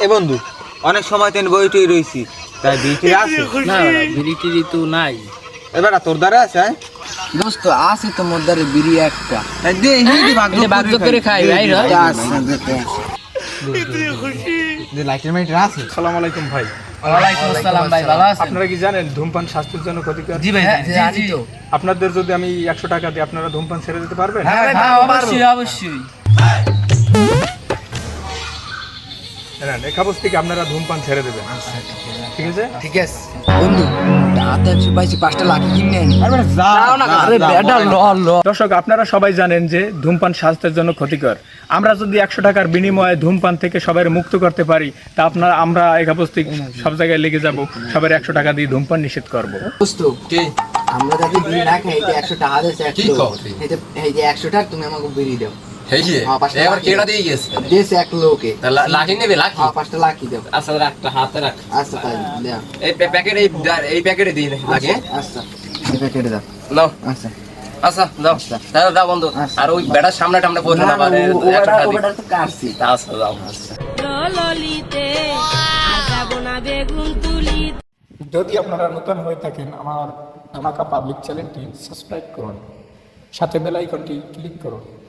এ বন্ধু অনেক সময় তেন বইটি রইছি তাই বিটি আছে না বিড়িটি তো নাই। এবার তোর দ্বারা আছে দোস্ত আছে তো মোদ্দারে বিড়ি একটা তাই দে হিদি ভাগ এটা ভাগ করে খাই ভাই রে। যে লাইটের মাইটার আছে। আসসালামু আলাইকুম ভাই। ওয়ালাইকুম আসসালাম ভাই, ভালো আছেন? আপনারা কি জানেন ধূমপান স্বাস্থ্যের জন্য ক্ষতিকর? জি ভাই, জানি তো। আপনাদের যদি আমি 100 টাকা দিই আপনারা ধূমপান ছেড়ে দিতে পারবেন? হ্যাঁ অবশ্যই অবশ্যই। হ্যাঁ, এই কাগজ থেকে আপনারা ধূমপান ছেড়ে দেবেন। ঠিক আছে? ঠিক আছে বন্ধু হাতে 122 5টা লাখি কিনে আনি যাও না আরে বেটা ল ল। দর্শক আপনারা সবাই জানেন যে ধূমপান স্বাস্থ্যের জন্য ক্ষতিকর। আমরা যদি 100 টাকার বিনিময়ে ধূমপান থেকে সবাই মুক্ত করতে পারি তা আমরা এই কাগজ থেকে সব জায়গায় লেগে যাব, সবাই 100 টাকা দিয়ে ধূমপান নিষেধ করব। দোস্ত আমরা যাতে বিড়ি না খাই এটা 100 টাকা দিয়েছে এই যে 100 টাকা তুমি আমাকে বিড়ি দাও। এই যে এবার কেডা দিয়ে গেছে দিয়েছে এক লোকে লাঠি নেবে লাঠি। হ্যাঁ 5টা লাখি দাও। আচ্ছা রাখটা হাতে রাখ। আচ্ছা তাই দাও। এই প্যাকেট এই প্যাকেটে দিয়ে লাগে। আচ্ছা এটা কেটে দাও। নাও আচ্ছা আচ্ছা দাও তাহলে দাও বন্ধু। আর ওই বেটার সামনেটা আমরা বলবো না পারে 100 টাকা দিই। ওটা তো কাটছি। আচ্ছা দাও। ললিতে আর যাবো না বেগুন তুলি। যদি আপনারা নতুন হয়ে থাকেন আমার ধামাকা পাবলিক চ্যানেলটি সাবস্ক্রাইব করুন, সাথে বেল আইকনটি ক্লিক করুন।